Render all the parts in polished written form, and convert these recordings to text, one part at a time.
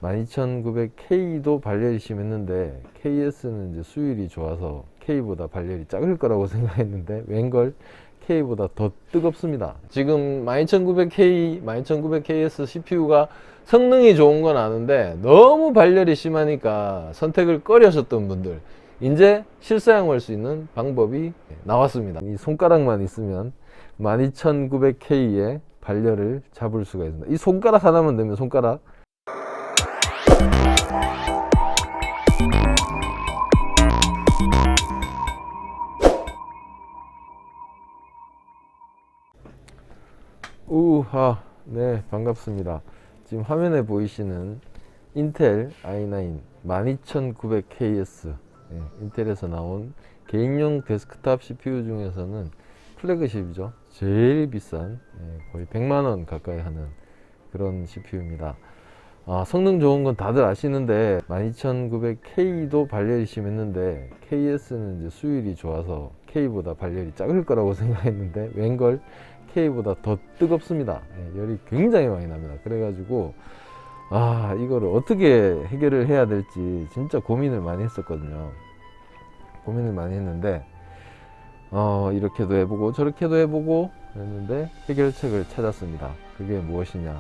12900K도 발열이 심했는데 KS는 이제 수율이 좋아서 K보다 발열이 작을 거라고 생각했는데 웬걸 K보다 더 뜨겁습니다. 지금 12900K, 12900KS CPU가 성능이 좋은 건 아는데 너무 발열이 심하니까 선택을 꺼려셨던 분들, 이제 실사용할 수 있는 방법이 나왔습니다. 이 손가락만 있으면 12900K의 발열을 잡을 수가 있습니다. 이 손가락 하나만 되면 손가락. 네, 반갑습니다. 지금 화면에 보이시는 인텔 i9 12900KS, 인텔에서 나온 개인용 데스크탑 CPU 중에서는 플래그십이죠. 제일 비싼, 거의 100만원 가까이 하는 그런 CPU입니다. 성능 좋은 건 다들 아시는데 12900K도 발열이 심했는데 KS는 이제 수율이 좋아서 K보다 발열이 작을 거라고 생각했는데 웬걸 K보다 더 뜨겁습니다. 열이 굉장히 많이 납니다. 그래가지고 이거를 어떻게 해결을 해야 될지 진짜 고민을 많이 했었거든요. 고민을 많이 했는데 이렇게도 해보고 저렇게도 해보고 했는데 해결책을 찾았습니다. 그게 무엇이냐,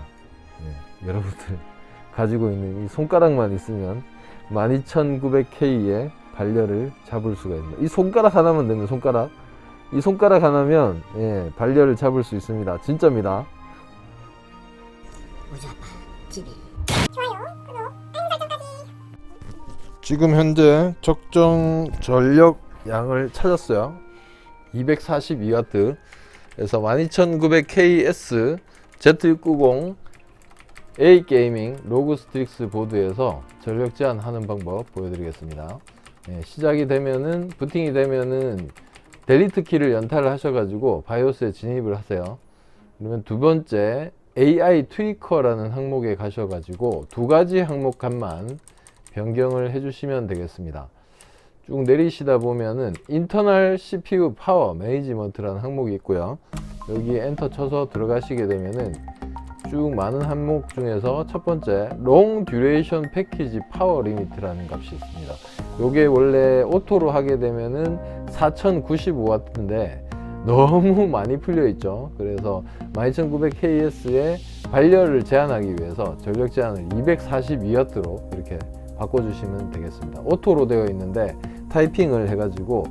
여러분들 가지고 있는 이 손가락만 있으면 12900K의 발열을 잡을 수가 있습니다. 이 손가락 하나만 되면 손가락, 이 손가락 하나면 발열을 잡을 수 있습니다. 진짜입니다. 좋아요, 구독, 알림 설정까지. 지금 현재 적정 전력 양을 찾았어요. 242W 그래서 12900KS Z690 A 게이밍 로그 스트릭스 보드에서 전력 제한하는 방법 보여드리겠습니다. 시작이 되면은, 부팅이 되면은 델리트 키를 연타를 하셔가지고 바이오스에 진입을 하세요. 그러면 두 번째 AI 트위커라는 항목에 가셔가지고 두 가지 항목간만 변경을 해주시면 되겠습니다. 쭉 내리시다 보면은 인터널 CPU 파워 매니지먼트라는 항목이 있고요. 여기 엔터 쳐서 들어가시게 되면은 쭉 많은 항목 중에서 첫 번째 롱 듀레이션 패키지 파워 리미트라는 값이 있습니다. 요게 원래 오토로 하게 되면은 4095W인데 너무 많이 풀려 있죠. 그래서 12900KS의 발열을 제한하기 위해서 전력 제한을 242W로 이렇게 바꿔주시면 되겠습니다. 오토로 되어 있는데 타이핑을 해가지고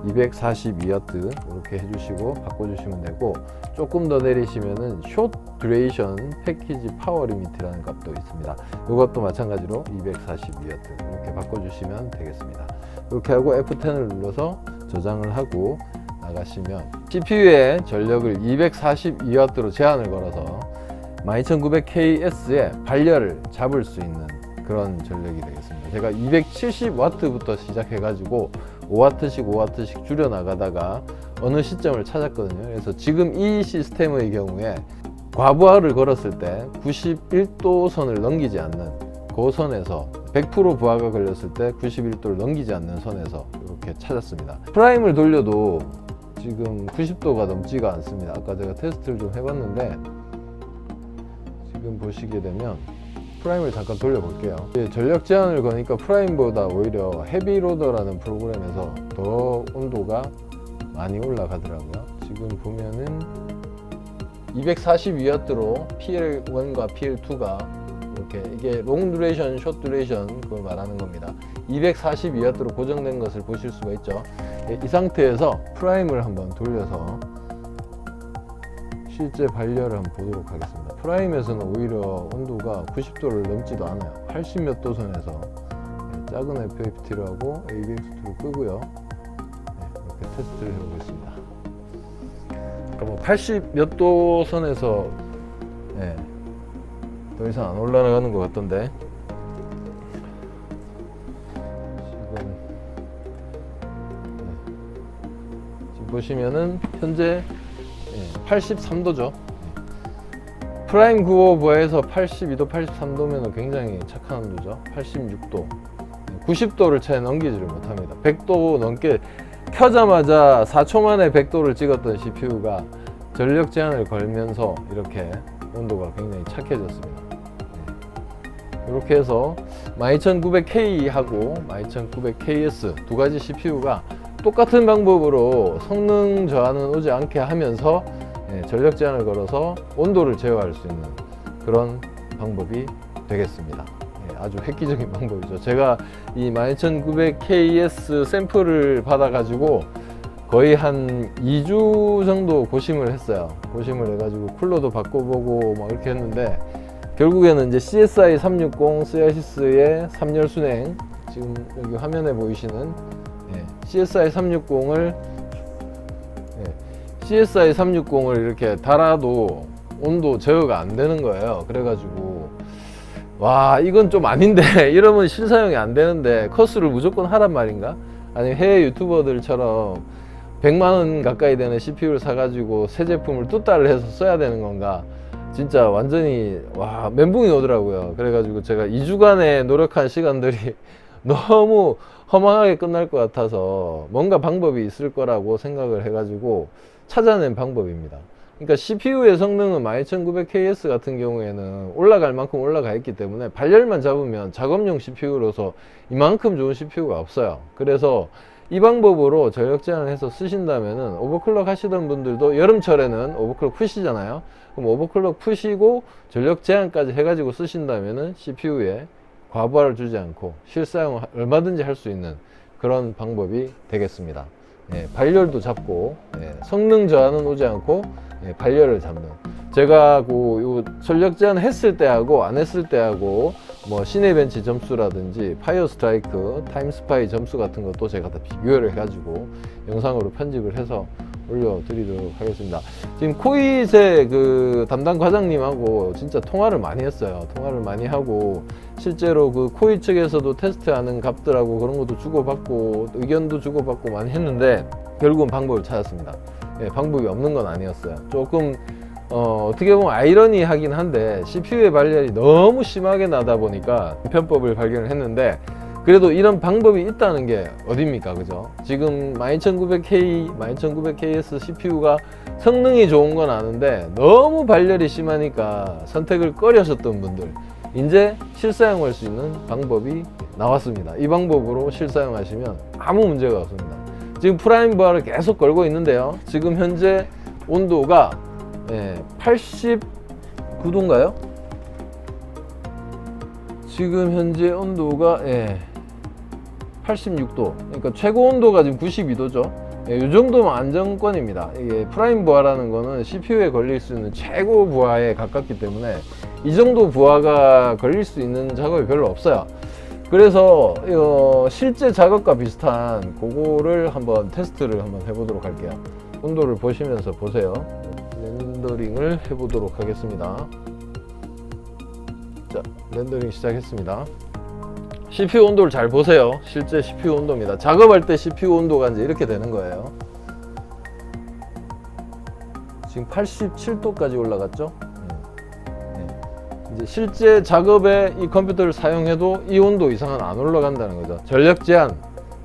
242W 이렇게 해주시고 바꿔주시면 되고, 조금 더 내리시면은 숏 듀레이션 패키지 파워 리미트라는 값도 있습니다. 이것도 마찬가지로 242W 이렇게 바꿔주시면 되겠습니다. 이렇게 하고 F10을 눌러서 저장을 하고 나가시면 CPU의 전력을 242W로 제한을 걸어서 12900KS의 발열을 잡을 수 있는 그런 전력이 되겠습니다. 제가 270W부터 시작해 가지고 5W씩 5W씩 줄여 나가다가 어느 시점을 찾았거든요. 그래서 지금 이 시스템의 경우에 과부하를 걸었을 때 91도 선을 넘기지 않는 그 선에서 100% 부하가 걸렸을 때 91도를 넘기지 않는 선에서 이렇게 찾았습니다. 프라임을 돌려도 지금 90도가 넘지가 않습니다. 아까 제가 테스트를 좀 해봤는데 지금 보시게 되면 프라임을 잠깐 돌려볼게요. 전력 제한을 거니까 프라임보다 오히려 헤비로더라는 프로그램에서 더 온도가 많이 올라가더라고요. 지금 보면은 242W로 PL1과 PL2가 이렇게, 이게 롱 듀레이션, 숏 듀레이션 그걸 말하는 겁니다. 242W로 고정된 것을 보실 수가 있죠. 이 상태에서 프라임을 한번 돌려서 실제 발열을 한번 보도록 하겠습니다. 프라임에서는 오히려 온도가 90도를 넘지도 않아요. 80 몇 도 선에서 작은 FFT를 하고 ABX2를 끄고요. 이렇게 테스트를 해보겠습니다. 그러니까 뭐 80 몇 도 선에서 더 이상 안 올라가는 것 같던데, 지금 보시면은 현재 83도죠. 프라임 95 부하에서 82도, 83도면 굉장히 착한 온도죠. 86도, 90도를 채 넘기지를 못합니다. 100도 넘게 켜자마자 4초 만에 100도를 찍었던 CPU가 전력 제한을 걸면서 이렇게 온도가 굉장히 착해졌습니다. 이렇게 해서 12900K하고 12900KS 두 가지 CPU가 똑같은 방법으로 성능 저하는 오지 않게 하면서 전력 제한을 걸어서 온도를 제어할 수 있는 그런 방법이 되겠습니다. 아주 획기적인 방법이죠. 제가 이 12900KS 샘플을 받아가지고 거의 한 2주 정도 고심을 했어요. 고심을 해가지고 쿨러도 바꿔보고 막 이렇게 했는데 결국에는 이제 CSI 360 시아시스의 3열 순행, 지금 여기 화면에 보이시는 CSI 360을 이렇게 달아도 온도 제어가 안 되는 거예요. 그래가지고 와, 이건 좀 아닌데 이러면 실사용이 안 되는데 커스를 무조건 하란 말인가? 아니면 해외 유튜버들처럼 100만원 가까이 되는 CPU를 사가지고 새 제품을 뚜따를 해서 써야 되는 건가? 진짜 완전히 와, 멘붕이 오더라고요. 그래가지고 제가 2주간의 노력한 시간들이 너무 허망하게 끝날 것 같아서 뭔가 방법이 있을 거라고 생각을 해가지고 찾아낸 방법입니다. 그러니까 CPU의 성능은 12900KS 같은 경우에는 올라갈 만큼 올라가 있기 때문에 발열만 잡으면 작업용 CPU로서 이만큼 좋은 CPU가 없어요. 그래서 이 방법으로 전력 제한을 해서 쓰신다면은 오버클럭 하시던 분들도 여름철에는 오버클럭 푸시잖아요. 그럼 오버클럭 푸시고 전력 제한까지 해가지고 쓰신다면은 CPU에 과부하를 주지 않고 실사용을 얼마든지 할 수 있는 그런 방법이 되겠습니다. 발열도 잡고 성능 저하는 오지 않고 발열을 잡는, 제가 요 전력 제한 했을 때하고 안 했을 때하고 뭐 시네벤치 점수라든지 파이어 스트라이크, 타임 스파이 점수 같은 것도 제가 다 비교를 해가지고 영상으로 편집을 해서 올려드리도록 하겠습니다. 지금 코이의 그 담당 과장님하고 진짜 통화를 많이 했어요. 통화를 많이 하고 실제로 그 코이 측에서도 테스트하는 값들하고 그런 것도 주고받고 의견도 주고받고 많이 했는데 결국은 방법을 찾았습니다. 방법이 없는 건 아니었어요. 조금 어떻게 보면 아이러니하긴 한데 CPU의 발열이 너무 심하게 나다 보니까 편법을 발견을 했는데 그래도 이런 방법이 있다는 게 어딥니까, 그죠? 지금 12900K, 12900KS CPU가 성능이 좋은 건 아는데 너무 발열이 심하니까 선택을 꺼려셨던 분들, 이제 실사용할 수 있는 방법이 나왔습니다. 이 방법으로 실사용하시면 아무 문제가 없습니다. 지금 프라임 부하를 계속 걸고 있는데요. 지금 현재 온도가 89도인가요? 지금 현재 온도가 86도. 그러니까 최고 온도가 지금 92도죠. 이 정도면 안정권입니다. 이게 프라임 부하라는 거는 CPU에 걸릴 수 있는 최고 부하에 가깝기 때문에 이 정도 부하가 걸릴 수 있는 작업이 별로 없어요. 그래서 실제 작업과 비슷한 그거를 한번 테스트를 한번 해보도록 할게요. 온도를 보시면서 보세요. 렌더링을 해보도록 하겠습니다. 자, 렌더링 시작했습니다. CPU 온도를 잘 보세요. 실제 CPU 온도입니다. 작업할 때 CPU 온도가 이제 이렇게 되는 거예요. 지금 87도까지 올라갔죠? 이제 실제 작업에 이 컴퓨터를 사용해도 이 온도 이상은 안 올라간다는 거죠. 전력 제한,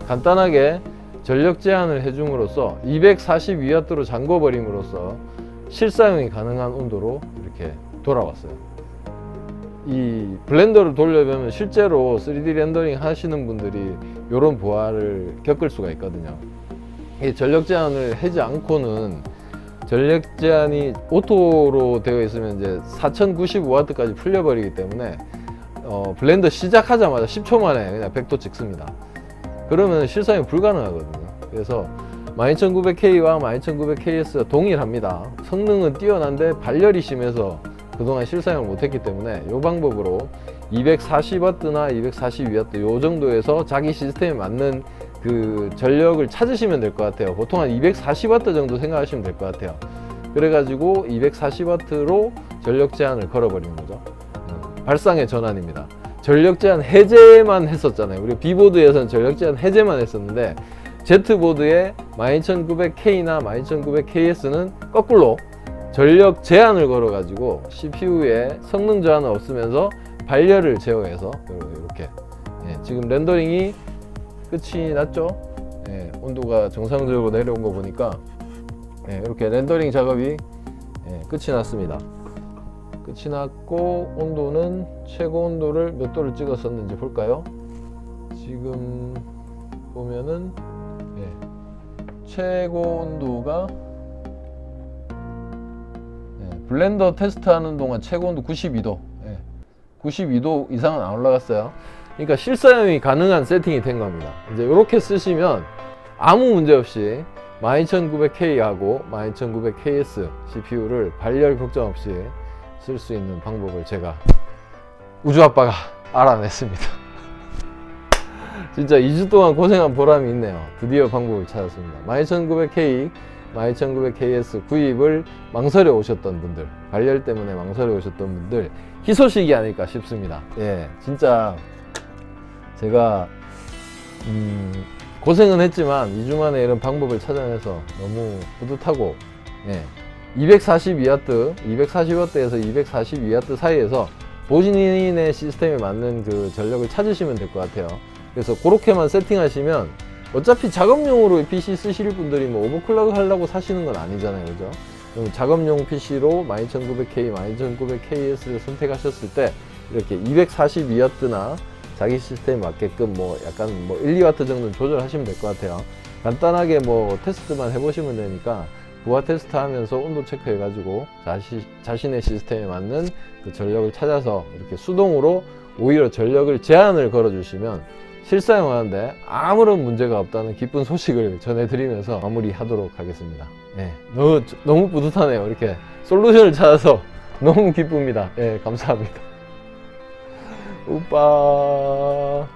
간단하게 전력 제한을 해줌으로써 242W로 잠궈 버림으로써 실사용이 가능한 온도로 이렇게 돌아왔어요. 이 블렌더를 돌려보면 실제로 3D 렌더링 하시는 분들이 이런 부하를 겪을 수가 있거든요. 이 전력 제한을 하지 않고는 전력 제한이 오토로 되어 있으면 이제 4095W까지 풀려버리기 때문에 블렌더 시작하자마자 10초 만에 그냥 100도 찍습니다. 그러면 실사용이 불가능하거든요. 그래서 12900K와 12900KS가 동일합니다. 성능은 뛰어난데 발열이 심해서 그동안 실사용을 못했기 때문에 이 방법으로 240W나 242W 이 정도에서 자기 시스템에 맞는 그 전력을 찾으시면 될 것 같아요. 보통 한 240W 정도 생각하시면 될 것 같아요. 그래가지고 240W로 전력 제한을 걸어버리는 거죠. 발상의 전환입니다. 전력 제한 해제만 했었잖아요. 우리 B보드에서는 전력 제한 해제만 했었는데 Z보드의 12900K나 12900KS는 거꾸로 전력 제한을 걸어가지고 CPU에 성능 저하는 없으면서 발열을 제어해서 이렇게 지금 렌더링이 끝이 났죠. 온도가 정상적으로 내려온 거 보니까 이렇게 렌더링 작업이 끝이 났습니다. 끝이 났고 온도는 최고 온도를 몇 도를 찍었었는지 볼까요? 지금 보면은 최고 온도가 블렌더 테스트하는 동안 최고 온도 92도 92도 이상은 안 올라갔어요. 그러니까 실사용이 가능한 세팅이 된 겁니다. 이제 이렇게 쓰시면 아무 문제 없이 12900K하고 12900KS CPU를 발열 걱정 없이 쓸 수 있는 방법을 제가 우주아빠가 알아냈습니다. 진짜 2주 동안 고생한 보람이 있네요. 드디어 방법을 찾았습니다. 12900K, 12900KS 구입을 망설여 오셨던 분들, 발열 때문에 망설여 오셨던 분들 희소식이 아닐까 싶습니다. 진짜 제가 고생은 했지만 2주 만에 이런 방법을 찾아내서 너무 뿌듯하고 242W, 240W에서 242W 사이에서 본인의 시스템에 맞는 그 전력을 찾으시면 될 것 같아요. 그래서 그렇게만 세팅하시면 어차피 작업용으로 이 PC 쓰실 분들이 뭐 오버클럭 하려고 사시는 건 아니잖아요, 그죠? 그럼 작업용 PC로 12900K, 12900KS를 선택하셨을 때 이렇게 242W나 자기 시스템에 맞게끔 뭐 약간 뭐 1, 2W 정도는 조절하시면 될 것 같아요. 간단하게 뭐 테스트만 해보시면 되니까 부하 테스트 하면서 온도 체크해 가지고 자신의 시스템에 맞는 그 전력을 찾아서 이렇게 수동으로 오히려 전력을 제한을 걸어 주시면 실사용하는데 아무런 문제가 없다는 기쁜 소식을 전해드리면서 마무리하도록 하겠습니다. 너무 뿌듯하네요. 이렇게 솔루션을 찾아서 너무 기쁩니다. 감사합니다. 오빠.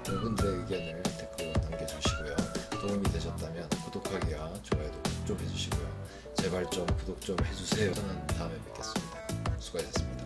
여러분들의 의견을 댓글로 남겨주시고요. 도움이 되셨다면 구독하기와 좋아요도 꼭 좀 해주시고요. 제발 좀 구독 좀 해주세요. 저는 다음에 뵙겠습니다. 수고하셨습니다.